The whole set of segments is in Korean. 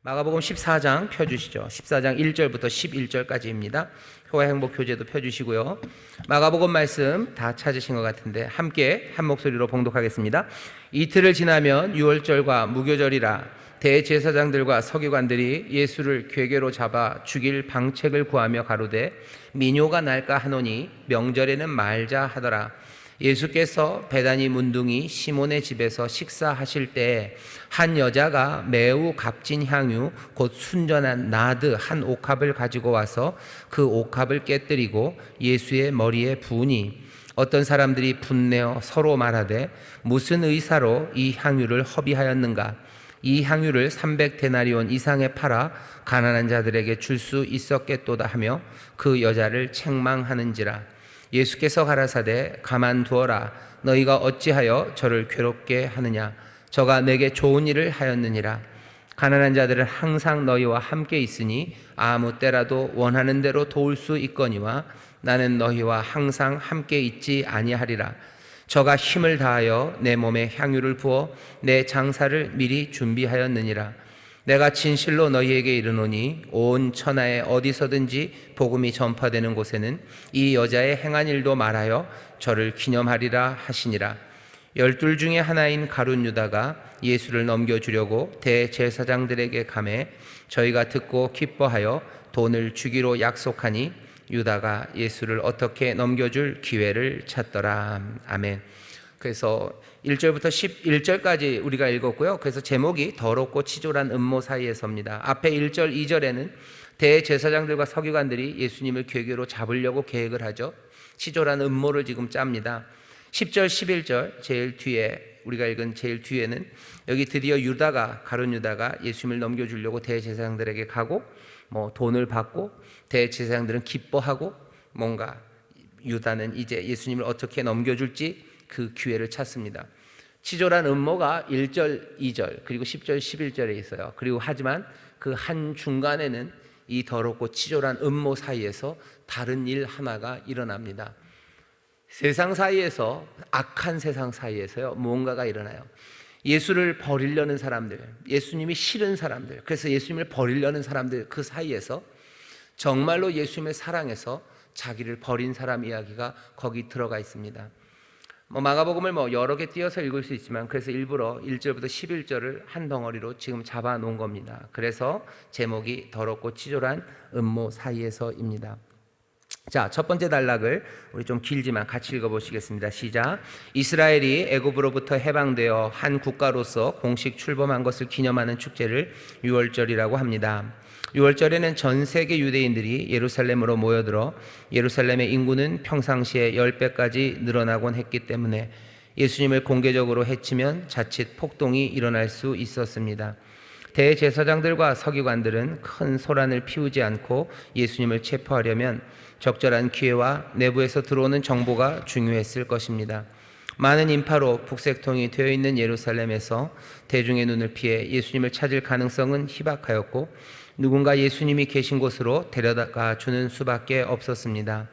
마가복음 14장 펴주시죠. 14장 1절부터 11절까지입니다. 효와 행복 교재도 펴주시고요. 마가복음 말씀 다 찾으신 것 같은데 함께 한 목소리로 봉독하겠습니다. 이틀을 지나면 유월절과 무교절이라 대제사장들과 서기관들이 예수를 궤계로 잡아 죽일 방책을 구하며 가로되 민요가 날까 하노니 명절에는 말자 하더라. 예수께서 베다니 문둥이 시몬의 집에서 식사하실 때 한 여자가 매우 값진 향유 곧 순전한 나드 한 옥합을 가지고 와서 그 옥합을 깨뜨리고 예수의 머리에 부으니 어떤 사람들이 분내어 서로 말하되 무슨 의사로 이 향유를 허비하였는가. 이 향유를 300데나리온 이상에 팔아 가난한 자들에게 줄 수 있었겠도다 하며 그 여자를 책망하는지라. 예수께서 가라사대 가만두어라. 너희가 어찌하여 저를 괴롭게 하느냐. 저가 내게 좋은 일을 하였느니라. 가난한 자들은 항상 너희와 함께 있으니 아무 때라도 원하는 대로 도울 수 있거니와 나는 너희와 항상 함께 있지 아니하리라. 저가 힘을 다하여 내 몸에 향유를 부어 내 장사를 미리 준비하였느니라. 내가 진실로 너희에게 이르노니 온 천하에 어디서든지 복음이 전파되는 곳에는 이 여자의 행한 일도 말하여 저를 기념하리라 하시니라. 12 중에 하나인 가룟 유다가 예수를 넘겨주려고 대제사장들에게 가매 저희가 듣고 기뻐하여 돈을 주기로 약속하니 유다가 예수를 어떻게 넘겨줄 기회를 찾더라. 아멘. 그래서 1절부터 11절까지 우리가 읽었고요. 그래서 제목이 더럽고 치졸한 음모 사이에 섭니다. 앞에 1절, 2절에는 대제사장들과 서기관들이 예수님을 궤계로 잡으려고 계획을 하죠. 치졸한 음모를 지금 짭니다. 10절, 11절 제일 뒤에 우리가 읽은 제일 뒤에는 여기 드디어 가룟 유다가 예수님을 넘겨주려고 대제사장들에게 가고 돈을 받고 대제사장들은 기뻐하고 뭔가 유다는 이제 예수님을 어떻게 넘겨줄지 그 기회를 찾습니다. 치졸한 음모가 1절, 2절 그리고 10절, 11절에 있어요. 그리고 하지만 그 한 중간에는 이 더럽고 치졸한 음모 사이에서 다른 일 하나가 일어납니다. 세상 사이에서, 악한 세상 사이에서요, 무언가가 일어나요. 예수를 버리려는 사람들, 예수님이 싫은 사람들, 그래서 예수님을 버리려는 사람들 그 사이에서 정말로 예수님을 사랑해서 자기를 버린 사람 이야기가 거기 들어가 있습니다. 마가복음을 여러 개 띄어서 읽을 수 있지만 그래서 일부러 1절부터 11절을 한 덩어리로 지금 잡아 놓은 겁니다. 그래서 제목이 더럽고 치졸한 음모 사이에서입니다. 자, 첫 번째 단락을 우리 좀 길지만 같이 읽어보시겠습니다. 시작. 이스라엘이 애굽으로부터 해방되어 한 국가로서 공식 출범한 것을 기념하는 축제를 유월절이라고 합니다. 유월절에는 전 세계 유대인들이 예루살렘으로 모여들어 예루살렘의 인구는 평상시에 10배까지 늘어나곤 했기 때문에 예수님을 공개적으로 해치면 자칫 폭동이 일어날 수 있었습니다. 대제사장들과 서기관들은 큰 소란을 피우지 않고 예수님을 체포하려면 적절한 기회와 내부에서 들어오는 정보가 중요했을 것입니다. 많은 인파로 북색통이 되어 있는 예루살렘에서 대중의 눈을 피해 예수님을 찾을 가능성은 희박하였고 누군가 예수님이 계신 곳으로 데려다가 주는 수밖에 없었습니다.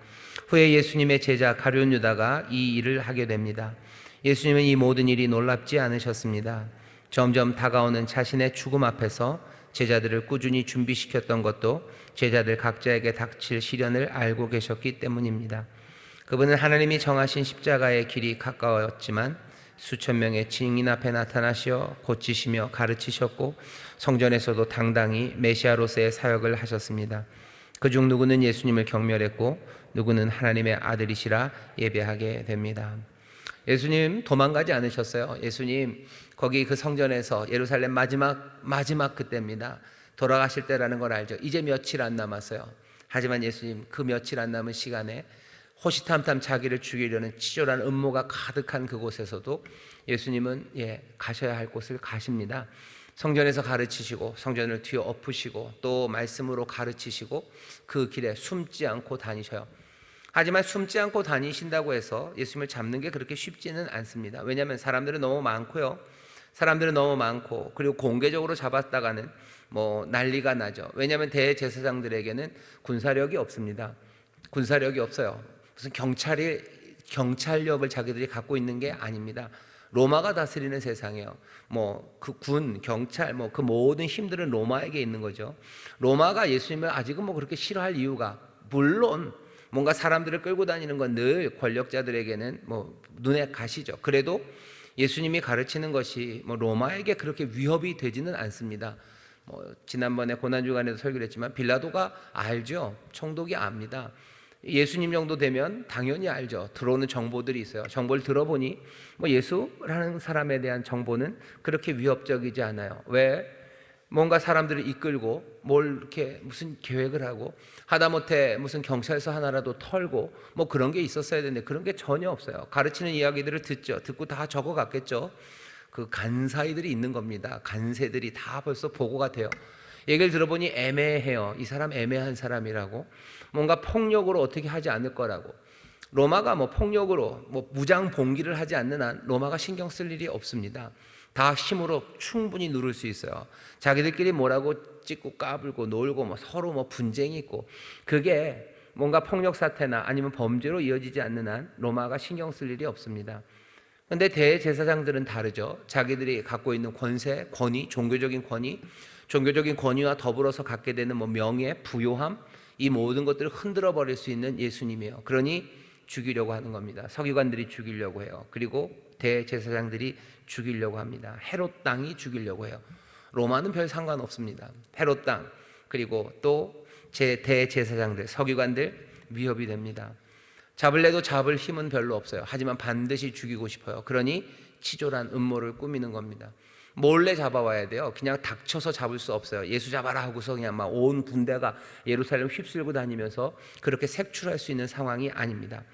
후에 예수님의 제자 가룟 유다가 이 일을 하게 됩니다. 예수님은 이 모든 일이 놀랍지 않으셨습니다. 점점 다가오는 자신의 죽음 앞에서 제자들을 꾸준히 준비시켰던 것도 제자들 각자에게 닥칠 시련을 알고 계셨기 때문입니다. 그분은 하나님이 정하신 십자가의 길이 가까웠지만 수천 명의 증인 앞에 나타나시어 고치시며 가르치셨고 성전에서도 당당히 메시아로서의 사역을 하셨습니다. 그중 누구는 예수님을 경멸했고 누구는 하나님의 아들이시라 예배하게 됩니다. 예수님 도망가지 않으셨어요. 예수님 거기 그 성전에서 예루살렘 마지막 그때입니다. 돌아가실 때라는 걸 알죠. 이제 며칠 안 남았어요. 하지만 예수님 그 며칠 안 남은 시간에 호시탐탐 자기를 죽이려는 치졸한 음모가 가득한 그곳에서도 예수님은 가셔야 할 곳을 가십니다. 성전에서 가르치시고 성전을 뒤에 엎으시고 또 말씀으로 가르치시고 그 길에 숨지 않고 다니셔요. 하지만 숨지 않고 다니신다고 해서 예수님을 잡는 게 그렇게 쉽지는 않습니다. 왜냐하면 사람들은 너무 많고요. 그리고 공개적으로 잡았다가는 난리가 나죠. 왜냐하면 대제사장들에게는 군사력이 없습니다. 군사력이 없어요. 무슨 경찰력을 자기들이 갖고 있는 게 아닙니다. 로마가 다스리는 세상이에요. 뭐 그 군, 경찰, 뭐 그 모든 힘들은 로마에게 있는 거죠. 로마가 예수님을 아직은 뭐 그렇게 싫어할 이유가, 물론 뭔가 사람들을 끌고 다니는 건 늘 권력자들에게는 뭐 눈에 가시죠. 그래도 예수님이 가르치는 것이 뭐 로마에게 그렇게 위협이 되지는 않습니다. 뭐 지난번에 고난주간에도 설교를 했지만 빌라도가 알죠. 총독이 압니다. 예수님 정도 되면 당연히 알죠. 들어오는 정보들이 있어요. 정보를 들어보니 뭐 예수라는 사람에 대한 정보는 그렇게 위협적이지 않아요. 왜? 뭔가 사람들을 이끌고 뭘 이렇게 무슨 계획을 하고 하다못해 무슨 경찰서 하나라도 털고 뭐 그런 게 있었어야 되는데 그런 게 전혀 없어요. 가르치는 이야기들을 듣고 다 적어갔겠죠. 그 간사이들이 있는 겁니다. 간세들이 다 벌써 보고가 돼요. 얘기를 들어보니 애매해요. 이 사람 애매한 사람이라고, 뭔가 폭력으로 어떻게 하지 않을 거라고. 로마가 뭐 폭력으로 뭐 무장 봉기를 하지 않는 한 로마가 신경 쓸 일이 없습니다. 다 힘으로 충분히 누를 수 있어요. 자기들끼리 뭐라고 찍고 까불고 놀고 뭐 서로 뭐 분쟁이 있고, 그게 뭔가 폭력 사태나 아니면 범죄로 이어지지 않는 한 로마가 신경 쓸 일이 없습니다. 그런데 대제사장들은 다르죠. 자기들이 갖고 있는 권세, 권위, 종교적인 권위와 더불어서 갖게 되는 뭐 명예, 부요함, 이 모든 것들을 흔들어 버릴 수 있는 예수님이에요. 그러니 죽이려고 하는 겁니다. 서기관들이 죽이려고 해요. 그리고 대제사장들이 죽이려고 합니다. 헤롯 땅이 죽이려고 해요. 로마는 별 상관없습니다. 헤롯 땅, 그리고 또 대제사장들, 서기관들 위협이 됩니다. 잡을래도 잡을 힘은 별로 없어요. 하지만 반드시 죽이고 싶어요. 그러니 치졸한 음모를 꾸미는 겁니다. 몰래 잡아와야 돼요. 그냥 닥쳐서 잡을 수 없어요. 예수 잡아라 하고서 그냥 막 온 군대가 예루살렘 휩쓸고 다니면서 그렇게 색출할 수 있는 상황이 아닙니다.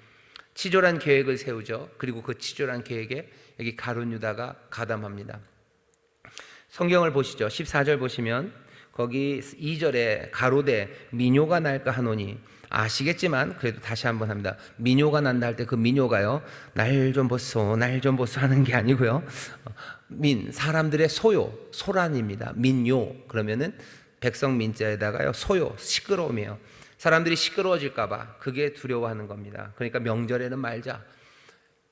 치졸한 계획을 세우죠. 그리고 그 치졸한 계획에 여기 가룟 유다가 가담합니다. 성경을 보시죠. 14절 보시면 거기 2절에 가로되 민요가 날까 하노니, 아시겠지만 그래도 다시 한번 합니다. 민요가 난다 할 때 그 민요가요, 날 좀 보소 하는 게 아니고요. 사람들의 소란입니다. 민요 그러면은 백성 민자에다가요 소요, 시끄러움이에요. 사람들이 시끄러워질까봐 그게 두려워하는 겁니다. 그러니까 명절에는 말자.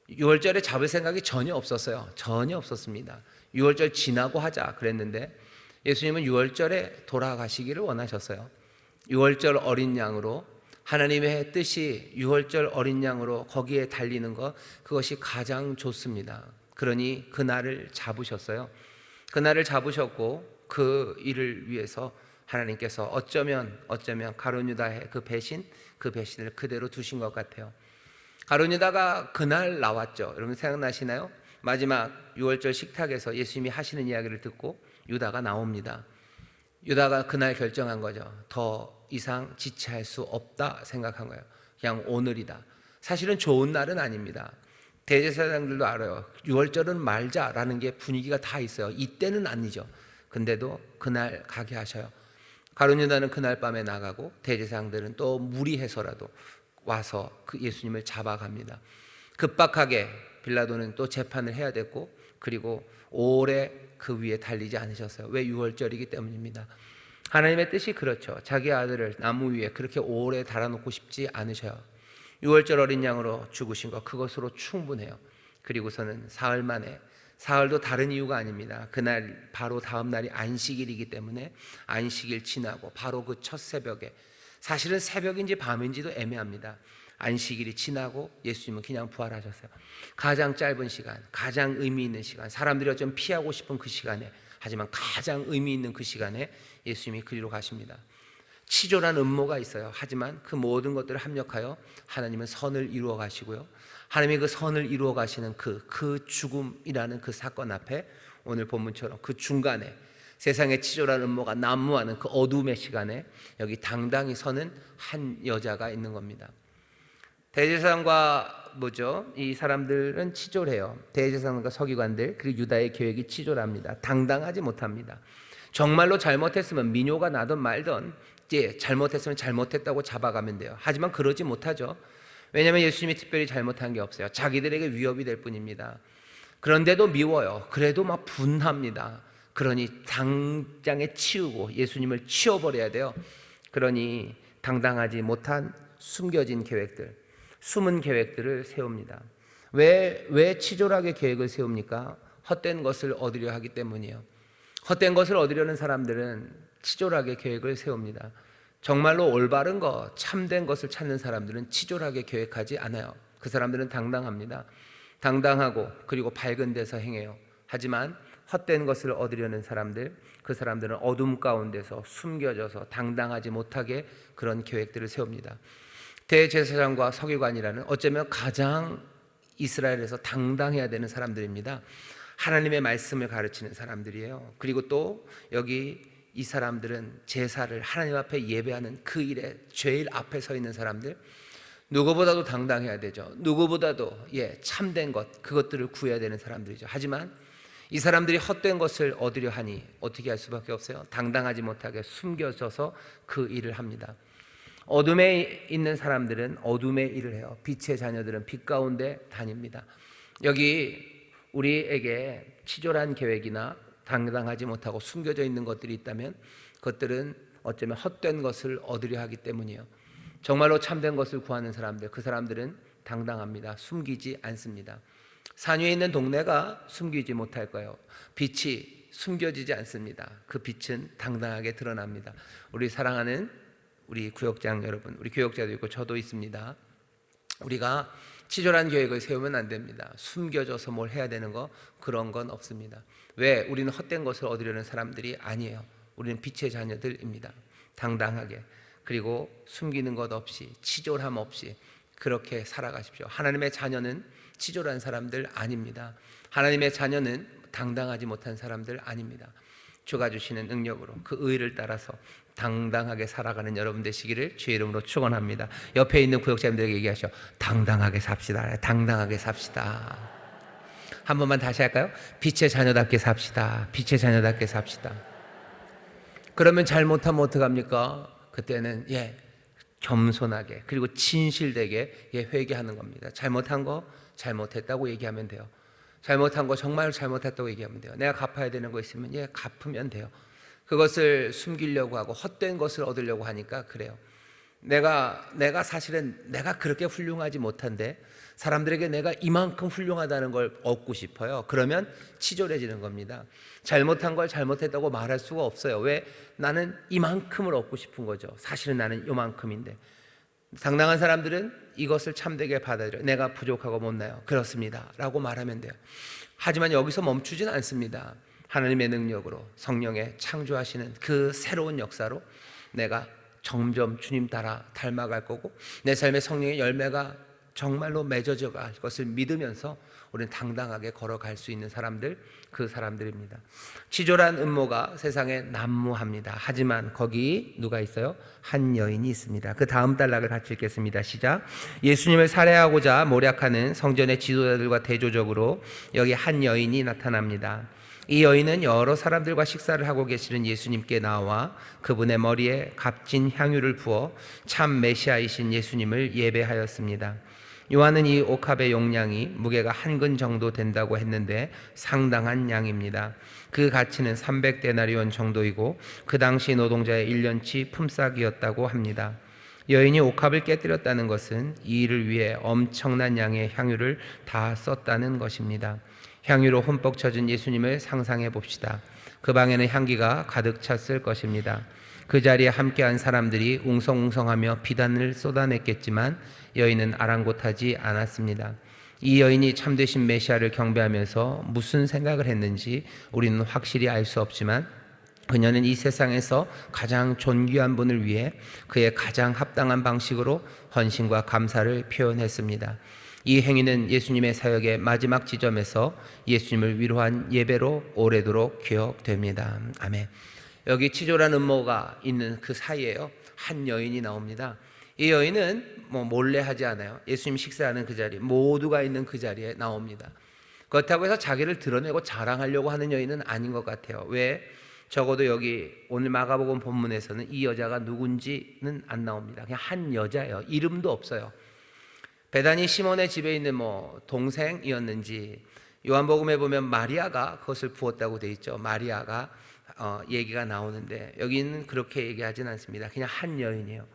6월절에 잡을 생각이 전혀 없었어요. 전혀 없었습니다. 6월절 지나고 하자 그랬는데 예수님은 6월절에 돌아가시기를 원하셨어요. 6월절 어린 양으로, 하나님의 뜻이 6월절 어린 양으로 거기에 달리는 것, 그것이 가장 좋습니다. 그러니 그날을 잡으셨어요. 그날을 잡으셨고 그 일을 위해서 하나님께서 어쩌면 가룟 유다의 그 배신을 그대로 두신 것 같아요. 가룟 유다가 그날 나왔죠. 여러분 생각나시나요? 마지막 6월절 식탁에서 예수님이 하시는 이야기를 듣고 유다가 나옵니다. 유다가 그날 결정한 거죠. 더 이상 지체할 수 없다 생각한 거예요. 그냥 오늘이다. 사실은 좋은 날은 아닙니다. 대제사장들도 알아요. 6월절은 말자라는 게 분위기가 다 있어요. 이때는 아니죠. 근데도 그날 가게 하셔요. 가룟 유다는 그날 밤에 나가고 대제사장들은 또 무리해서라도 와서 그 예수님을 잡아갑니다. 급박하게 빌라도는 또 재판을 해야 됐고, 그리고 오래 그 위에 달리지 않으셨어요. 왜? 6월절이기 때문입니다. 하나님의 뜻이 그렇죠. 자기 아들을 나무 위에 그렇게 오래 달아놓고 싶지 않으셔요. 6월절 어린 양으로 죽으신 것, 그것으로 충분해요. 그리고서는 사흘 만에, 사흘도 다른 이유가 아닙니다. 그날 바로 다음 날이 안식일이기 때문에 안식일 지나고 바로 그 첫 새벽에, 사실은 새벽인지 밤인지도 애매합니다. 안식일이 지나고 예수님은 그냥 부활하셨어요. 가장 짧은 시간, 가장 의미 있는 시간, 사람들이 좀 피하고 싶은 그 시간에, 하지만 가장 의미 있는 그 시간에 예수님이 그리로 가십니다. 치졸한 음모가 있어요. 하지만 그 모든 것들을 합력하여 하나님은 선을 이루어 가시고요. 하나님이 그 선을 이루어 가시는 그 죽음이라는 그 사건 앞에, 오늘 본문처럼 그 중간에 세상의 치졸한 음모가 난무하는 그 어둠의 시간에 여기 당당히 서는 한 여자가 있는 겁니다. 대제사장과 이 사람들은 치졸해요. 대제사장과 서기관들, 그리고 유다의 계획이 치졸합니다. 당당하지 못합니다. 정말로 잘못했으면 민요가 나든 말든 이제 잘못했으면 잘못했다고 잡아가면 돼요. 하지만 그러지 못하죠. 왜냐하면 예수님이 특별히 잘못한 게 없어요. 자기들에게 위협이 될 뿐입니다. 그런데도 미워요. 그래도 막 분합니다. 그러니 당장에 치우고 예수님을 치워버려야 돼요. 그러니 당당하지 못한 숨겨진 계획들, 숨은 계획들을 세웁니다. 왜 치졸하게 계획을 세웁니까? 헛된 것을 얻으려 하기 때문이에요. 헛된 것을 얻으려는 사람들은 치졸하게 계획을 세웁니다. 정말로 올바른 것, 참된 것을 찾는 사람들은 치졸하게 계획하지 않아요. 그 사람들은 당당합니다. 당당하고 그리고 밝은 데서 행해요. 하지만 헛된 것을 얻으려는 사람들, 그 사람들은 어둠 가운데서 숨겨져서 당당하지 못하게 그런 계획들을 세웁니다. 대제사장과 서기관이라는 어쩌면 가장 이스라엘에서 당당해야 되는 사람들입니다. 하나님의 말씀을 가르치는 사람들이에요. 그리고 또 여기 이 사람들은 제사를 하나님 앞에 예배하는 그 일에 제일 앞에 서 있는 사람들, 누구보다도 당당해야 되죠. 누구보다도 참된 것, 그것들을 구해야 되는 사람들이죠. 하지만 이 사람들이 헛된 것을 얻으려 하니 어떻게 할 수밖에 없어요. 당당하지 못하게 숨겨져서 그 일을 합니다. 어둠에 있는 사람들은 어둠의 일을 해요. 빛의 자녀들은 빛 가운데 다닙니다. 여기 우리에게 치졸한 계획이나 당당하지 못하고 숨겨져 있는 것들이 있다면 그것들은 어쩌면 헛된 것을 얻으려 하기 때문이에요. 정말로 참된 것을 구하는 사람들, 그 사람들은 당당합니다. 숨기지 않습니다. 산 위에 있는 동네가 숨기지 못할 거예요. 빛이 숨겨지지 않습니다. 그 빛은 당당하게 드러납니다. 우리 사랑하는 우리 구역장 여러분, 우리 교역자도 있고 저도 있습니다. 우리가 치졸한 계획을 세우면 안 됩니다. 숨겨져서 뭘 해야 되는 거, 그런 건 없습니다. 왜? 우리는 헛된 것을 얻으려는 사람들이 아니에요. 우리는 빛의 자녀들입니다. 당당하게, 그리고 숨기는 것 없이, 치졸함 없이 그렇게 살아가십시오. 하나님의 자녀는 치졸한 사람들 아닙니다. 하나님의 자녀는 당당하지 못한 사람들 아닙니다. 주가 주시는 능력으로 그 의를 따라서 당당하게 살아가는 여러분 되시기를 주의 이름으로 축원합니다. 옆에 있는 구역자님들에게 얘기하시오. 당당하게 삽시다. 당당하게 삽시다. 한 번만 다시 할까요? 빛의 자녀답게 삽시다. 빛의 자녀답게 삽시다. 그러면 잘못하면 어떡합니까? 그때는 겸손하게 그리고 진실되게 회개하는 겁니다. 잘못한 거 잘못했다고 얘기하면 돼요. 잘못한 거 정말 잘못했다고 얘기하면 돼요. 내가 갚아야 되는 거 있으면 갚으면 돼요. 그것을 숨기려고 하고 헛된 것을 얻으려고 하니까 그래요. 내가 사실은 내가 그렇게 훌륭하지 못한데 사람들에게 내가 이만큼 훌륭하다는 걸 얻고 싶어요. 그러면 치졸해지는 겁니다. 잘못한 걸 잘못했다고 말할 수가 없어요. 왜? 나는 이만큼을 얻고 싶은 거죠. 사실은 나는 요만큼인데. 당당한 사람들은 이것을 참되게 받아들여요. 내가 부족하고 못나요. 그렇습니다 라고 말하면 돼요. 하지만 여기서 멈추지는 않습니다. 하나님의 능력으로 성령의 창조하시는 그 새로운 역사로 내가 점점 주님 따라 닮아갈 거고 내 삶의 성령의 열매가 정말로 맺어져 갈 것을 믿으면서 우리는 당당하게 걸어갈 수 있는 사람들, 그 사람들입니다. 치졸한 음모가 세상에 난무합니다. 하지만 거기 누가 있어요? 한 여인이 있습니다. 그 다음 단락을 같이 읽겠습니다. 시작. 예수님을 살해하고자 모략하는 성전의 지도자들과 대조적으로 여기 한 여인이 나타납니다. 이 여인은 여러 사람들과 식사를 하고 계시는 예수님께 나와 그분의 머리에 값진 향유를 부어 참 메시아이신 예수님을 예배하였습니다. 요한은 이 옥합의 용량이 무게가 한 근 정도 된다고 했는데 상당한 양입니다. 그 가치는 300데나리온 정도이고 그 당시 노동자의 1년치 품삯이었다고 합니다. 여인이 옥합을 깨뜨렸다는 것은 이 일을 위해 엄청난 양의 향유를 다 썼다는 것입니다. 향유로 흠뻑 젖은 예수님을 상상해 봅시다. 그 방에는 향기가 가득 찼을 것입니다. 그 자리에 함께한 사람들이 웅성웅성하며 비단을 쏟아냈겠지만 여인은 아랑곳하지 않았습니다. 이 여인이 참되신 메시아를 경배하면서 무슨 생각을 했는지 우리는 확실히 알 수 없지만 그녀는 이 세상에서 가장 존귀한 분을 위해 그의 가장 합당한 방식으로 헌신과 감사를 표현했습니다. 이 행위는 예수님의 사역의 마지막 지점에서 예수님을 위로한 예배로 오래도록 기억됩니다. 아멘. 여기 치졸한 음모가 있는 그 사이에요. 한 여인이 나옵니다. 이 여인은 몰래 하지 않아요. 예수님 식사하는 그 자리, 모두가 있는 그 자리에 나옵니다. 그렇다고 해서 자기를 드러내고 자랑하려고 하는 여인은 아닌 것 같아요. 왜? 적어도 여기 오늘 마가복음 본문에서는 이 여자가 누군지는 안 나옵니다. 그냥 한 여자예요. 이름도 없어요. 베다니 시몬의 집에 있는 동생이었는지 요한복음에 보면 마리아가 그것을 부었다고 돼 있죠. 마리아가 얘기가 나오는데 여기는 그렇게 얘기하진 않습니다. 그냥 한 여인이에요.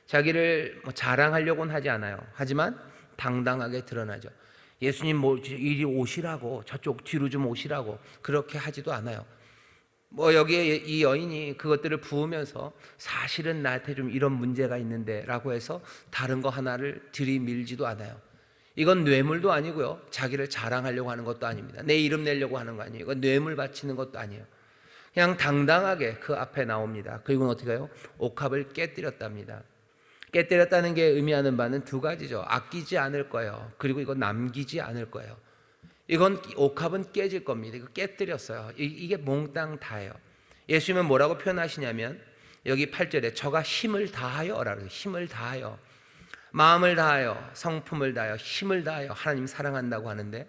자기를 자랑하려고는 하지 않아요. 하지만 당당하게 드러나죠. 예수님 뭐 이리 오시라고, 저쪽 뒤로 좀 오시라고 그렇게 하지도 않아요. 뭐 여기에 이 여인이 그것들을 부으면서 사실은 나한테 좀 이런 문제가 있는데 라고 해서 다른 거 하나를 들이밀지도 않아요. 이건 뇌물도 아니고요, 자기를 자랑하려고 하는 것도 아닙니다. 내 이름 내려고 하는 거 아니에요. 이건 뇌물 바치는 것도 아니에요. 그냥 당당하게 그 앞에 나옵니다. 그리고 어떻게 해요? 옥합을 깨뜨렸답니다. 깨뜨렸다는 게 의미하는 바는 두 가지죠. 아끼지 않을 거예요. 그리고 이건 남기지 않을 거예요. 이건 옥합은 깨질 겁니다. 이거 깨뜨렸어요. 이게 몽땅 다예요. 예수님은 뭐라고 표현하시냐면 여기 8절에 저가 힘을 다하여라고, 힘을 다하여, 마음을 다하여, 성품을 다하여, 힘을 다하여 하나님 사랑한다고 하는데,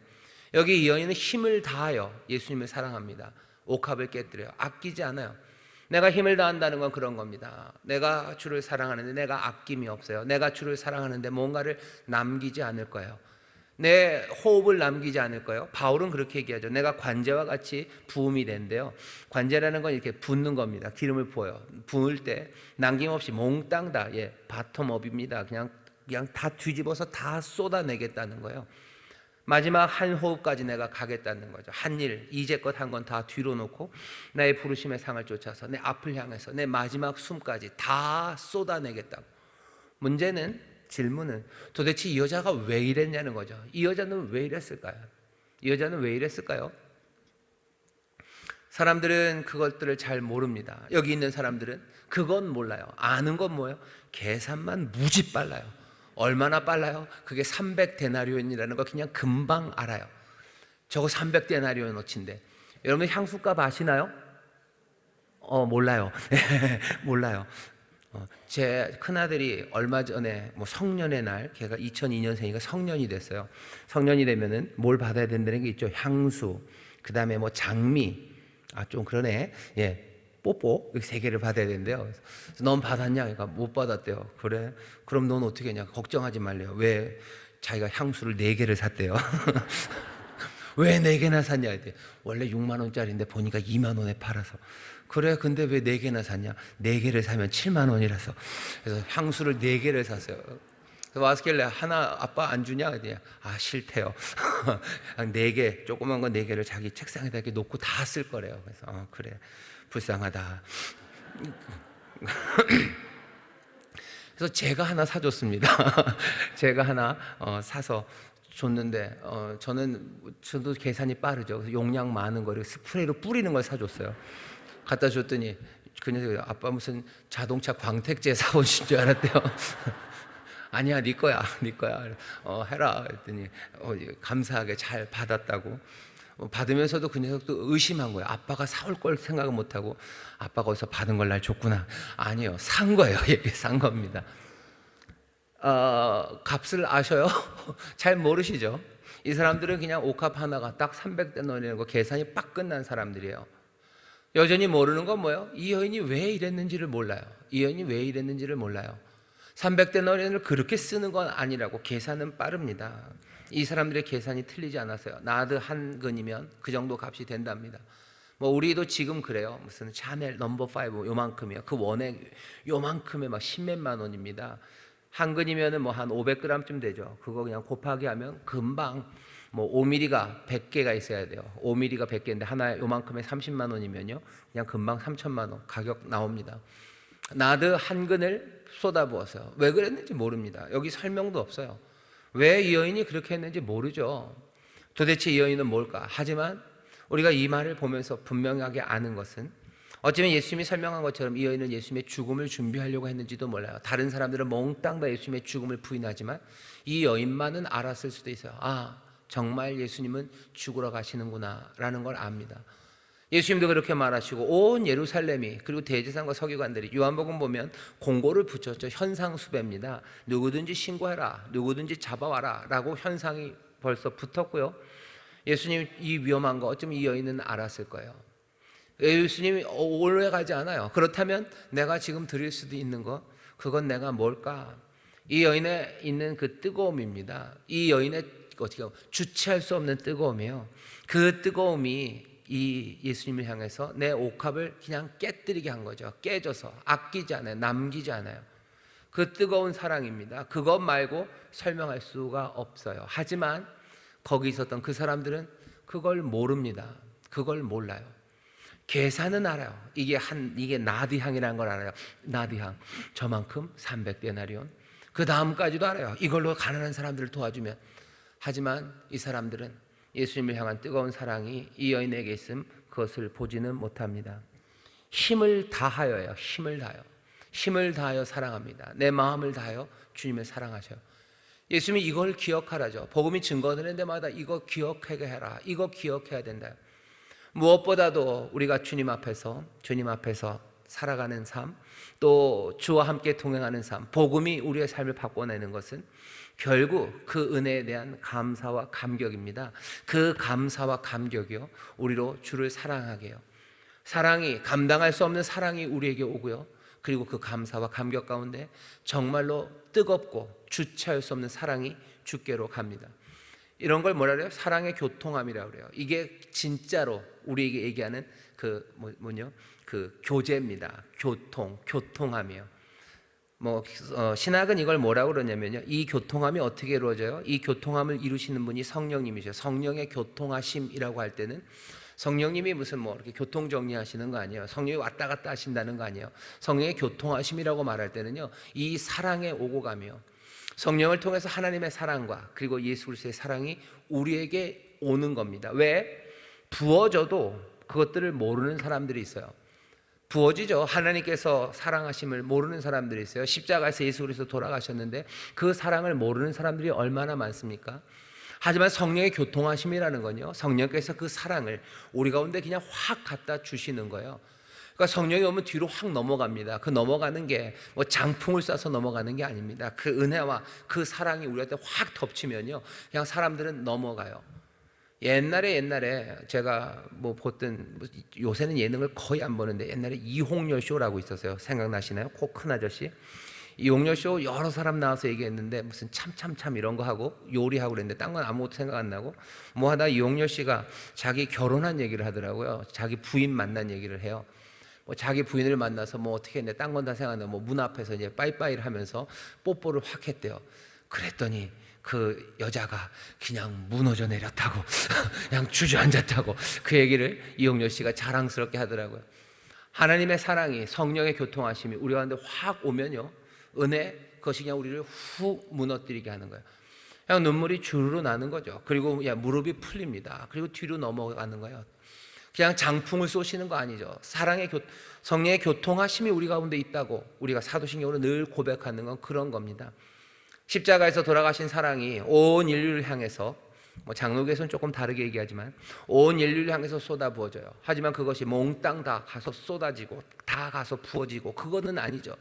여기 이 여인은 힘을 다하여 예수님을 사랑합니다. 옥합을 깨뜨려요. 아끼지 않아요. 내가 힘을 다한다는 건 그런 겁니다. 내가 주를 사랑하는데 내가 아낌이 없어요. 내가 주를 사랑하는데 뭔가를 남기지 않을 거예요. 내 호흡을 남기지 않을 거예요. 바울은 그렇게 얘기하죠. 내가 관제와 같이 부음이 된대요. 관제라는 건 이렇게 붓는 겁니다. 기름을 부어요. 부을 때 남김없이 몽땅 다, 바텀업입니다. 그냥 다 뒤집어서 다 쏟아내겠다는 거예요. 마지막 한 호흡까지 내가 가겠다는 거죠. 한 일, 이제껏 한 건 다 뒤로 놓고 나의 부르심의 상을 쫓아서 내 앞을 향해서 내 마지막 숨까지 다 쏟아내겠다고. 문제는, 질문은 도대체 이 여자가 왜 이랬냐는 거죠. 이 여자는 왜 이랬을까요? 이 여자는 왜 이랬을까요? 사람들은 그것들을 잘 모릅니다. 여기 있는 사람들은 그건 몰라요. 아는 건 뭐예요? 계산만 무지 빨라요. 얼마나 빨라요? 그게 300데나리온이라는 거 그냥 금방 알아요. 저거 300데나리온어치인데 여러분 향수값 아시나요? 몰라요. 몰라요. 제 큰아들이 얼마 전에 뭐 성년의 날, 걔가 2002년생이니까 성년이 됐어요. 성년이 되면은 뭘 받아야 된다는 게 있죠. 향수, 그 다음에 뭐 장미, 좀 그러네. 뽀뽀, 이 세 개를 받아야 된대요. 그래서 넌 받았냐? 그러니까 못 받았대요. 그래? 그럼 넌 어떻게 했냐? 걱정하지 말래요. 왜? 자기가 향수를 4개를 샀대요. 왜 4개나 샀냐? 했더니 원래 6만 원짜리인데 보니까 2만 원에 팔아서. 그래, 근데 왜 4개나 샀냐? 4개를 사면 7만 원이라서. 그래서 향수를 4개를 샀어요. 그래서 왔길래 하나 아빠 안 주냐? 그랬더니 싫대요. 4개, 조그만 거 4개를 자기 책상에다 이렇게 놓고 다 쓸 거래요. 그래서 그래, 불쌍하다. 그래서 제가 하나 사줬습니다. 제가 하나 사서 줬는데 저도 계산이 빠르죠. 그래서 용량 많은 거를 스프레이로 뿌리는 걸 사줬어요. 갖다 줬더니 그 녀석이 아빠 무슨 자동차 광택제 사오신 줄 알았대요. 아니야, 네 거야, 네 거야. 해라. 그랬더니 감사하게 잘 받았다고. 받으면서도 그 녀석도 의심한 거예요. 아빠가 사올 걸 생각을 못하고 아빠가 어디서 받은 걸 날 줬구나. 아니요, 산 거예요. 산 겁니다. 값을 아셔요? 잘 모르시죠? 이 사람들은 그냥 옥합 하나가 딱 300데나리온 거 계산이 빡 끝난 사람들이에요. 여전히 모르는 건 뭐예요? 이 여인이 왜 이랬는지를 몰라요. 이 여인이 왜 이랬는지를 몰라요. 300데나리온을 그렇게 쓰는 건 아니라고. 계산은 빠릅니다. 이 사람들의 계산이 틀리지 않았어요. 나드 한 근이면 그 정도 값이 된답니다. 뭐 우리도 지금 그래요. 무슨 샤넬 넘버 5 요만큼이요. 그 원액 요만큼에 막 10몇만 원입니다. 한 근이면은 뭐 한 500g쯤 되죠. 그거 그냥 곱하기 하면 금방 뭐 5mm가 100개가 있어야 돼요. 5mm가 100개인데 하나에 요만큼에 30만 원이면요. 그냥 금방 3천만 원 가격 나옵니다. 나드 한 근을 쏟아부었어요. 왜 그랬는지 모릅니다. 여기 설명도 없어요. 왜 이 여인이 그렇게 했는지 모르죠. 도대체 이 여인은 뭘까? 하지만 우리가 이 말을 보면서 분명하게 아는 것은 어쩌면 예수님이 설명한 것처럼 이 여인은 예수님의 죽음을 준비하려고 했는지도 몰라요. 다른 사람들은 몽땅 다 예수님의 죽음을 부인하지만 이 여인만은 알았을 수도 있어요. 정말 예수님은 죽으러 가시는구나 라는 걸 압니다. 예수님도 그렇게 말하시고 온 예루살렘이, 그리고 대제사장과 서기관들이, 요한복음 보면 공고를 붙였죠. 현상수배입니다. 누구든지 신고해라, 누구든지 잡아와라 라고 현상이 벌써 붙었고요. 예수님 이 위험한 거 어쩌면 이 여인은 알았을 거예요. 예수님이 오래 가지 않아요. 그렇다면 내가 지금 드릴 수도 있는 거, 그건 내가 뭘까? 이 여인에 있는 그 뜨거움입니다. 이 여인의 어떻게 주체할 수 없는 뜨거움이에요. 그 뜨거움이 이 예수님을 향해서 내 옥합을 그냥 깨뜨리게 한 거죠. 깨져서 아끼지 않아요. 남기지 않아요. 그 뜨거운 사랑입니다. 그것 말고 설명할 수가 없어요. 하지만 거기 있었던 그 사람들은 그걸 모릅니다. 그걸 몰라요. 계산은 알아요. 이게 나디항이라는 걸 알아요. 나디항 저만큼 300데나리온. 그 다음까지도 알아요. 이걸로 가난한 사람들을 도와주면. 하지만 이 사람들은 예수님을 향한 뜨거운 사랑이 이 여인에게 있음 그것을 보지는 못합니다. 힘을 다하여요. 힘을 다하여 사랑합니다. 내 마음을 다하여 주님을 사랑하셔요. 예수님이 이걸 기억하라죠. 복음이 증거되는 데마다 이거 기억하게 해라. 이거 기억해야 된다. 무엇보다도 우리가 주님 앞에서 살아가는 삶, 또 주와 함께 동행하는 삶, 복음이 우리의 삶을 바꿔내는 것은 결국 그 은혜에 대한 감사와 감격입니다. 그 감사와 감격이요, 우리로 주를 사랑하게 해요. 사랑이, 감당할 수 없는 사랑이 우리에게 오고요, 그리고 그 감사와 감격 가운데 정말로 뜨겁고 주체할 수 없는 사랑이 주께로 갑니다. 이런 걸 뭐라 그래요? 사랑의 교통함이라고 그래요. 이게 진짜로 우리에게 얘기하는 그 교제입니다. 교통함이요. 신학은 이걸 뭐라고 그러냐면요, 이 교통함이 어떻게 이루어져요? 이 교통함을 이루시는 분이 성령님이죠. 성령의 교통하심이라고 할 때는 성령님이 무슨 이렇게 교통 정리하시는 거 아니에요. 성령이 왔다 갔다 하신다는 거 아니에요. 성령의 교통하심이라고 말할 때는요, 이 사랑의 오고 가며 성령을 통해서 하나님의 사랑과 그리고 예수 그리스도의 사랑이 우리에게 오는 겁니다. 왜? 부어져도 그것들을 모르는 사람들이 있어요. 부어지죠. 하나님께서 사랑하심을 모르는 사람들이 있어요. 십자가에서 예수 그리스도 돌아가셨는데 그 사랑을 모르는 사람들이 얼마나 많습니까? 하지만 성령의 교통하심이라는 건요, 성령께서 그 사랑을 우리 가운데 그냥 확 갖다 주시는 거예요. 그러니까 성령이 오면 뒤로 확 넘어갑니다. 그 넘어가는 게 장풍을 쏴서 넘어가는 게 아닙니다. 그 은혜와 그 사랑이 우리한테 확 덮치면요, 그냥 사람들은 넘어가요. 옛날에 제가 보던, 요새는 예능을 거의 안 보는데 옛날에 이홍렬 쇼라고 있었어요. 생각나시나요? 코 큰 아저씨. 이홍렬 쇼 여러 사람 나와서 얘기했는데 무슨 참 이런 거 하고 요리하고 그랬는데 딴 건 아무것도 생각 안 나고 하다 이홍렬 씨가 자기 결혼한 얘기를 하더라고요. 자기 부인 만난 얘기를 해요. 자기 부인을 만나서 어떻게 했는데 딴 건 다 생각 안 나고 문 앞에서 이제 빠이빠이를 하면서 뽀뽀를 확 했대요. 그랬더니 그 여자가 그냥 무너져 내렸다고 그냥 주저앉았다고 그 얘기를 이홍렬 씨가 자랑스럽게 하더라고요. 하나님의 사랑이, 성령의 교통하심이 우리 가운데 확 오면요, 은혜, 그것이 그냥 우리를 훅 무너뜨리게 하는 거예요. 그냥 눈물이 주르르 나는 거죠. 그리고 무릎이 풀립니다. 그리고 뒤로 넘어가는 거예요. 그냥 장풍을 쏘시는 거 아니죠. 성령의 교통하심이 우리 가운데 있다고 우리가 사도신경으로 늘 고백하는 건 그런 겁니다. 십자가에서 돌아가신 사랑이 온 인류를 향해서, 장로교에서는 조금 다르게 얘기하지만 온 인류를 향해서 쏟아부어져요. 하지만 그것이 몽땅 다 가서 쏟아지고 다 가서 부어지고 그거는 아니죠.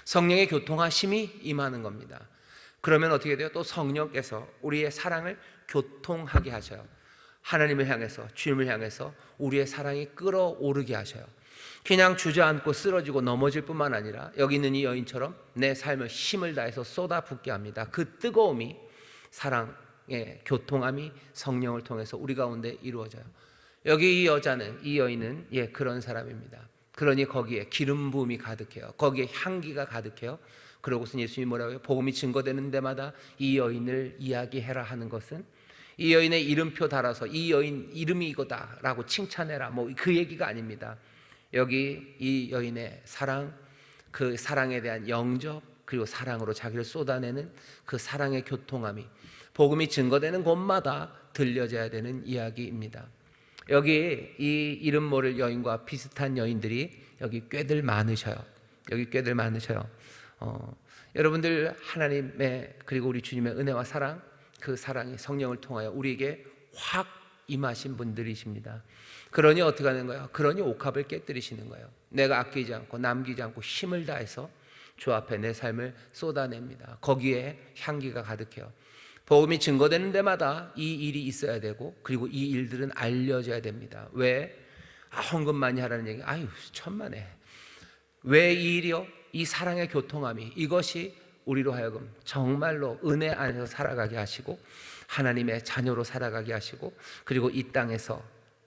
성령의 교통하심이 임하는 겁니다. 그러면 어떻게 돼요? 또 성령께서 우리의 사랑을 교통하게 하셔요. 하나님을 향해서, 주님을 향해서 우리의 사랑이 끌어오르게 하셔요. 그냥 주저앉고 쓰러지고 넘어질 뿐만 아니라 여기 있는 이 여인처럼 내 삶을 힘을 다해서 쏟아붓게 합니다. 그 뜨거움이, 사랑의 교통함이 성령을 통해서 우리 가운데 이루어져요. 여기 이 여인은 그런 사람입니다. 그러니 거기에 기름 부음이 가득해요. 거기에 향기가 가득해요. 그러고서 예수님이 뭐라고요? 복음이 증거되는 데마다 이 여인을 이야기해라 하는 것은 이 여인의 이름표 달아서 이 여인 이름이 이거다라고 칭찬해라, 그 얘기가 아닙니다. 여기 이 여인의 사랑, 그 사랑에 대한 영접, 그리고 사랑으로 자기를 쏟아내는 그 사랑의 교통함이 복음이 증거되는 곳마다 들려져야 되는 이야기입니다. 여기 이 이름 모를 여인과 비슷한 여인들이 여기 꽤들 많으셔요. 여러분들 하나님의, 그리고 우리 주님의 은혜와 사랑, 그 사랑이 성령을 통하여 우리에게 확 임하신 분들이십니다. 그러니 어떻게 하는 거예요? 그러니 옥합을 깨뜨리시는 거예요. 내가 아끼지 않고 남기지 않고 힘을 다해서 주 앞에 내 삶을 쏟아냅니다. 거기에 향기가 가득해요. 복음이 증거되는 데마다 이 일이 있어야 되고, 그리고 이 일들은 알려져야 됩니다. 왜? 헌금 많이 하라는 얘기, 천만에. 왜 이 일이요? 이 사랑의 교통함이, 이것이 우리로 하여금 정말로 은혜 안에서 살아가게 하시고 하나님의 자녀로 살아가게 하시고, 그리고 이 땅에서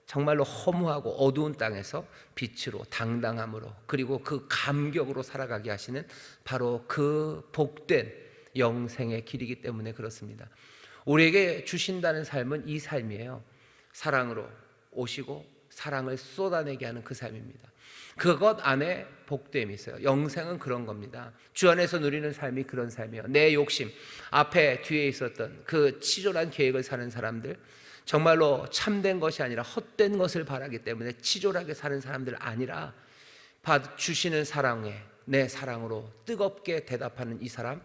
정말로 허무하고 어두운 땅에서 빛으로, 당당함으로, 그리고 그 감격으로 살아가게 하시는 바로 그 복된 영생의 길이기 때문에 그렇습니다. 우리에게 주신다는 삶은 이 삶이에요. 사랑으로 오시고 사랑을 쏟아내게 하는 그 삶입니다. 그것 안에 복됨이 있어요. 영생은 그런 겁니다. 주 안에서 누리는 삶이 그런 삶이에요. 내 욕심, 앞에 뒤에 있었던 그 치졸한 계획을 사는 사람들, 정말로 참된 것이 아니라 헛된 것을 바라기 때문에 치졸하게 사는 사람들 아니라 주시는 사랑에 내 사랑으로 뜨겁게 대답하는 이 사람,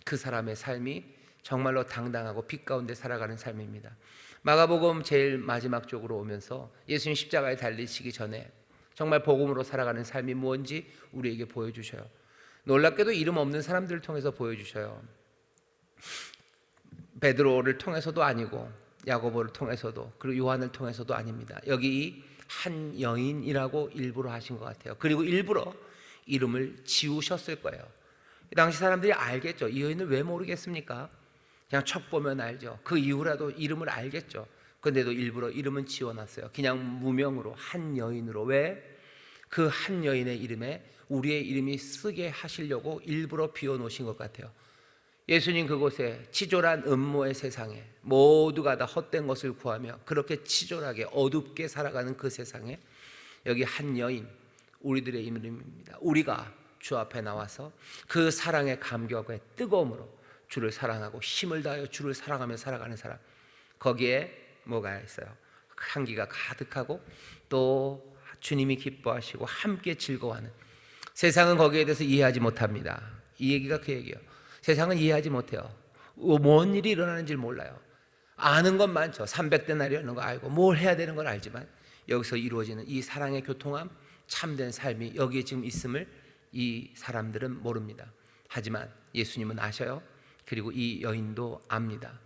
그 사람의 삶이 정말로 당당하고 빛 가운데 살아가는 삶입니다. 마가복음 제일 마지막 쪽으로 오면서 예수님 십자가에 달리시기 전에 정말 복음으로 살아가는 삶이 무엇인지 우리에게 보여주셔요. 놀랍게도 이름 없는 사람들을 통해서 보여주셔요. 베드로를 통해서도 아니고 야고보를 통해서도 그리고 요한을 통해서도 아닙니다. 여기 한 여인이라고 일부러 하신 것 같아요. 그리고 일부러 이름을 지우셨을 거예요. 당시 사람들이 알겠죠. 이 여인을 왜 모르겠습니까? 그냥 척 보면 알죠. 그 이후라도 이름을 알겠죠. 그런데도 일부러 이름은 지워놨어요. 그냥 무명으로 한 여인으로. 왜? 그 한 여인의 이름에 우리의 이름이 쓰게 하시려고 일부러 비워놓으신 것 같아요. 예수님 그곳에 치졸한 음모의 세상에 모두가 다 헛된 것을 구하며 그렇게 치졸하게 어둡게 살아가는 그 세상에 여기 한 여인, 우리들의 이름입니다. 우리가 주 앞에 나와서 그 사랑의 감격의 뜨거움으로 주를 사랑하고 힘을 다하여 주를 사랑하며 살아가는 사람, 거기에 뭐가 있어요? 향기가 가득하고 또 주님이 기뻐하시고 함께 즐거워하는. 세상은 거기에 대해서 이해하지 못합니다. 이 얘기가 그 얘기예요. 세상은 이해하지 못해요. 뭔 일이 일어나는지 몰라요. 아는 건 많죠. 300데나리라는 거 알고 뭘 해야 되는 걸 알지만 여기서 이루어지는 이 사랑의 교통함, 참된 삶이 여기에 지금 있음을 이 사람들은 모릅니다. 하지만 예수님은 아셔요. 그리고 이 여인도 압니다.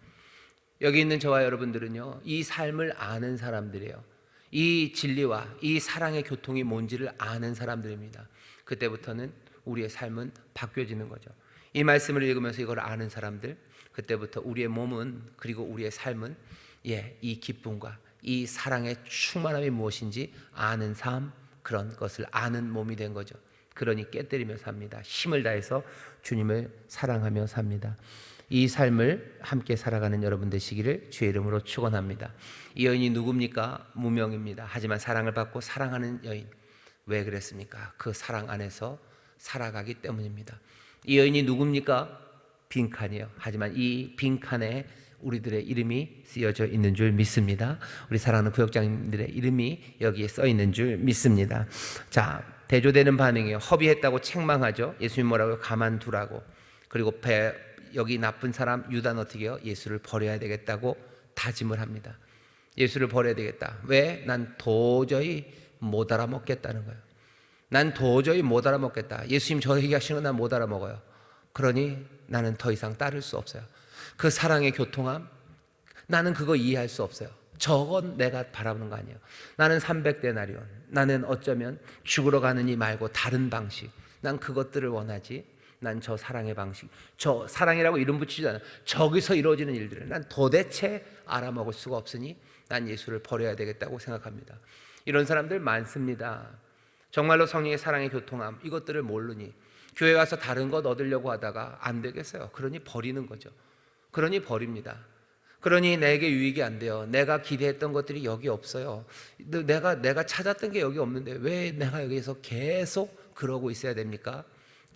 여기 있는 저와 여러분들은요, 이 삶을 아는 사람들이에요. 이 진리와 이 사랑의 교통이 뭔지를 아는 사람들입니다. 그때부터는 우리의 삶은 바뀌어지는 거죠. 이 말씀을 읽으면서 이걸 아는 사람들, 그때부터 우리의 몸은 그리고 우리의 삶은 이 기쁨과 이 사랑의 충만함이 무엇인지 아는 삶, 그런 것을 아는 몸이 된 거죠. 그러니 깨뜨리며 삽니다. 힘을 다해서 주님을 사랑하며 삽니다. 이 삶을 함께 살아가는 여러분 되시기를 주의 이름으로 축원합니다. 이 여인이 누굽니까? 무명입니다. 하지만 사랑을 받고 사랑하는 여인. 왜 그랬습니까? 그 사랑 안에서 살아가기 때문입니다. 이 여인이 누굽니까? 빈칸이요. 하지만 이 빈칸에 우리들의 이름이 쓰여져 있는 줄 믿습니다. 우리 사랑하는 구역장님들의 이름이 여기에 써 있는 줄 믿습니다. 자, 대조되는 반응이에요. 허비했다고 책망하죠. 예수님 뭐라고요? 가만두라고. 그리고 여기 나쁜 사람 유다는 어떻게 해요? 예수를 버려야 되겠다고 다짐을 합니다. 예수를 버려야 되겠다. 왜? 난 도저히 못 알아먹겠다는 거예요. 난 도저히 못 알아먹겠다. 예수님 저 얘기하시는 건 난 못 알아먹어요. 그러니 나는 더 이상 따를 수 없어요. 그 사랑의 교통함, 나는 그거 이해할 수 없어요. 저건 내가 바라보는 거 아니에요. 나는 300데나리온, 나는 어쩌면 죽으러 가느니 말고 다른 방식, 난 그것들을 원하지. 난 저 사랑의 방식, 저 사랑이라고 이름 붙이잖아요. 저기서 이루어지는 일들을 난 도대체 알아먹을 수가 없으니 난 예수를 버려야 되겠다고 생각합니다. 이런 사람들 많습니다. 정말로 성령의 사랑의 교통함, 이것들을 모르니 교회 와서 다른 것 얻으려고 하다가 안 되겠어요. 그러니 버리는 거죠. 그러니 버립니다. 그러니 내게 유익이 안 돼요. 내가 기대했던 것들이 여기 없어요. 내가 찾았던 게 여기 없는데 왜 내가 여기서 계속 그러고 있어야 됩니까?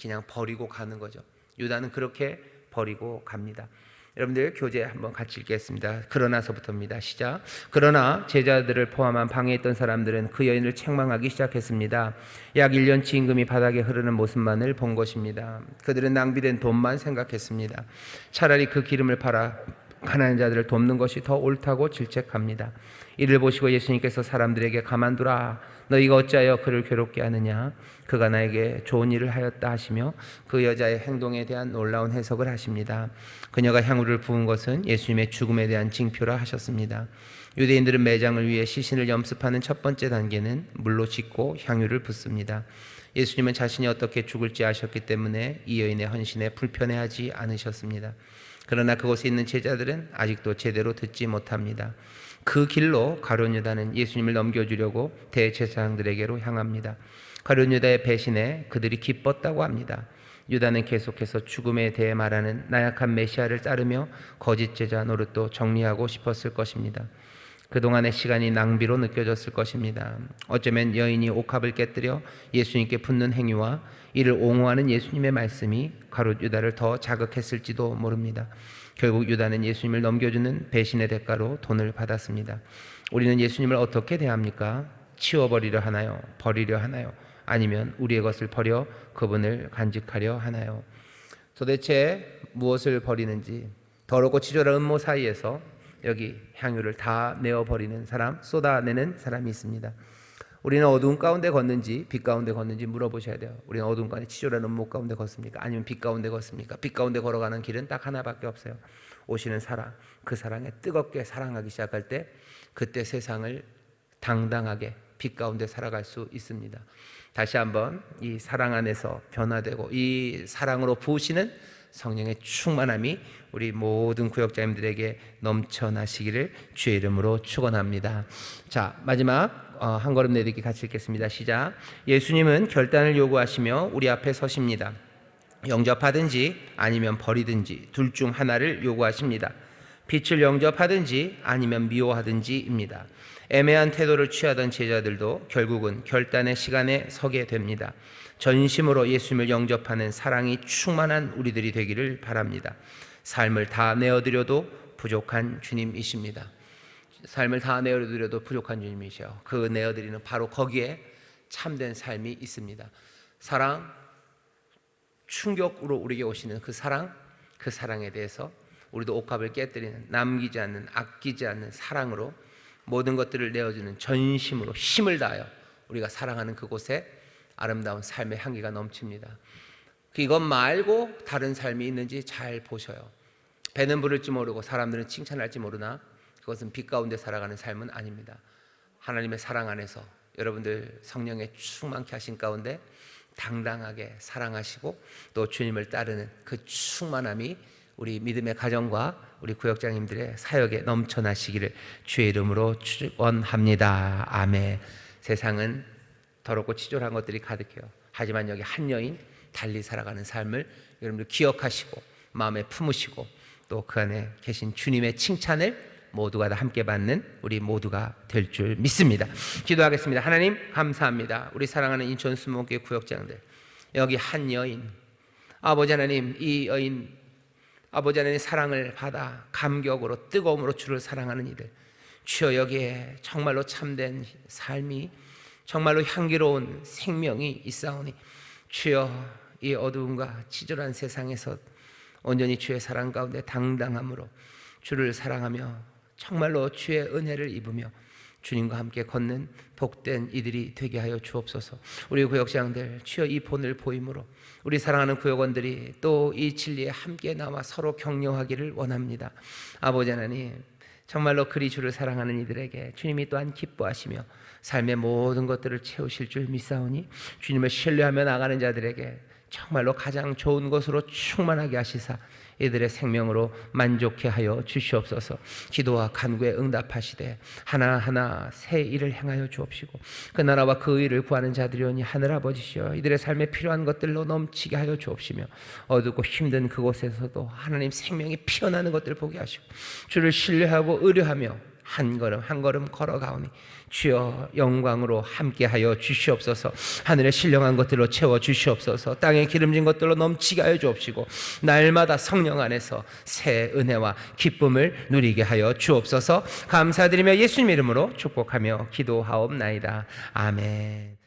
그냥 버리고 가는 거죠. 유다는 그렇게 버리고 갑니다. 여러분들 교재 한번 같이 읽겠습니다. 그러나서부터입니다. 시작. 그러나 제자들을 포함한 방에 있던 사람들은 그 여인을 책망하기 시작했습니다. 약 1년치 임금이 바닥에 흐르는 모습만을 본 것입니다. 그들은 낭비된 돈만 생각했습니다. 차라리 그 기름을 팔아 가난한 자들을 돕는 것이 더 옳다고 질책합니다. 이를 보시고 예수님께서 사람들에게 가만두라, 너희가 어찌하여 그를 괴롭게 하느냐, 그가 나에게 좋은 일을 하였다 하시며 그 여자의 행동에 대한 놀라운 해석을 하십니다. 그녀가 향유를 부은 것은 예수님의 죽음에 대한 징표라 하셨습니다. 유대인들은 매장을 위해 시신을 염습하는 첫 번째 단계는 물로 씻고 향유를 붓습니다. 예수님은 자신이 어떻게 죽을지 아셨기 때문에 이 여인의 헌신에 불편해하지 않으셨습니다. 그러나 그곳에 있는 제자들은 아직도 제대로 듣지 못합니다. 그 길로 가룟 유다는 예수님을 넘겨주려고 대제사장들에게로 향합니다. 가룟 유다의 배신에 그들이 기뻤다고 합니다. 유다는 계속해서 죽음에 대해 말하는 나약한 메시아를 따르며 거짓 제자 노릇도 정리하고 싶었을 것입니다. 그동안의 시간이 낭비로 느껴졌을 것입니다. 어쩌면 여인이 옥합을 깨뜨려 예수님께 붙는 행위와 이를 옹호하는 예수님의 말씀이 가룟 유다를 더 자극했을지도 모릅니다. 결국 유다는 예수님을 넘겨주는 배신의 대가로 돈을 받았습니다. 우리는 예수님을 어떻게 대합니까? 치워버리려 하나요? 버리려 하나요? 아니면 우리의 것을 버려 그분을 간직하려 하나요? 도대체 무엇을 버리는지, 더럽고 치졸한 음모 사이에서 여기 향유를 다 내어버리는 사람, 쏟아내는 사람이 있습니다. 우리는 어두운 가운데 걷는지 빛 가운데 걷는지 물어보셔야 돼요. 우리는 어두운 가운데 치졸한 음모 가운데 걷습니까? 아니면 빛 가운데 걷습니까? 빛 가운데 걸어가는 길은 딱 하나밖에 없어요. 오시는 사랑, 그 사랑에 뜨겁게 사랑하기 시작할 때 그때 세상을 당당하게 빛 가운데 살아갈 수 있습니다. 다시 한번 이 사랑 안에서 변화되고 이 사랑으로 부으시는 성령의 충만함이 우리 모든 구역자님들에게 넘쳐나시기를 주의 이름으로 축원합니다. 자, 마지막 한 걸음 내딛기 같이 읽겠습니다. 시작. 예수님은 결단을 요구하시며 우리 앞에 서십니다. 영접하든지 아니면 버리든지 둘 중 하나를 요구하십니다. 빛을 영접하든지 아니면 미워하든지입니다. 애매한 태도를 취하던 제자들도 결국은 결단의 시간에 서게 됩니다. 전심으로 예수님을 영접하는 사랑이 충만한 우리들이 되기를 바랍니다. 삶을 다 내어드려도 부족한 주님이십니다. 삶을 다 내어드려도 부족한 주님이셔. 그 내어드리는 바로 거기에 참된 삶이 있습니다. 사랑, 충격으로 우리에게 오시는 그 사랑에 대해서 우리도 옥합을 깨뜨리는, 남기지 않는, 아끼지 않는 사랑으로 모든 것들을 내어주는 전심으로 힘을 다하여 우리가 사랑하는 그곳에 아름다운 삶의 향기가 넘칩니다. 이것 말고 다른 삶이 있는지 잘 보셔요. 배는 부를지 모르고 사람들은 칭찬할지 모르나 그것은 빛 가운데 살아가는 삶은 아닙니다. 하나님의 사랑 안에서 여러분들 성령에 충만케 하신 가운데 당당하게 사랑하시고 또 주님을 따르는 그 충만함이 우리 믿음의 가정과 우리 구역장님들의 사역에 넘쳐나시기를 주의 이름으로 축원합니다. 아멘. 세상은 더럽고 치졸한 것들이 가득해요. 하지만 여기 한 여인 달리 살아가는 삶을 여러분들 기억하시고 마음에 품으시고 또 그 안에 계신 주님의 칭찬을 모두가 다 함께 받는 우리 모두가 될 줄 믿습니다. 기도하겠습니다. 하나님 감사합니다. 우리 사랑하는 인천 수목교회 구역장들, 여기 한 여인, 아버지 하나님, 이 여인 아버지 하나님의 사랑을 받아 감격으로 뜨거움으로 주를 사랑하는 이들, 주여 여기에 정말로 참된 삶이, 정말로 향기로운 생명이 있사오니 주여 이 어두움과 치졸한 세상에서 온전히 주의 사랑 가운데 당당함으로 주를 사랑하며 정말로 주의 은혜를 입으며 주님과 함께 걷는 복된 이들이 되게 하여 주옵소서. 우리 구역장들 주여 이 본을 보임으로 우리 사랑하는 구역원들이 또 이 진리에 함께 나와 서로 격려하기를 원합니다. 아버지 하나님, 정말로 그리 주를 사랑하는 이들에게 주님이 또한 기뻐하시며 삶의 모든 것들을 채우실 줄 믿사오니 주님을 신뢰하며 나가는 자들에게 정말로 가장 좋은 것으로 충만하게 하시사 이들의 생명으로 만족해 하여 주시옵소서. 기도와 간구에 응답하시되 하나하나 새 일을 행하여 주옵시고 그 나라와 그 의를 구하는 자들이오니 하늘아버지시여 이들의 삶에 필요한 것들로 넘치게 하여 주옵시며 어둡고 힘든 그곳에서도 하나님 생명이 피어나는 것들을 보게 하시고 주를 신뢰하고 의뢰하며 한 걸음 한 걸음 걸어가오니 주여 영광으로 함께하여 주시옵소서. 하늘의 신령한 것들로 채워 주시옵소서. 땅에 기름진 것들로 넘치게 하여 주옵시고 날마다 성령 안에서 새 은혜와 기쁨을 누리게 하여 주옵소서. 감사드리며 예수님 이름으로 축복하며 기도하옵나이다. 아멘.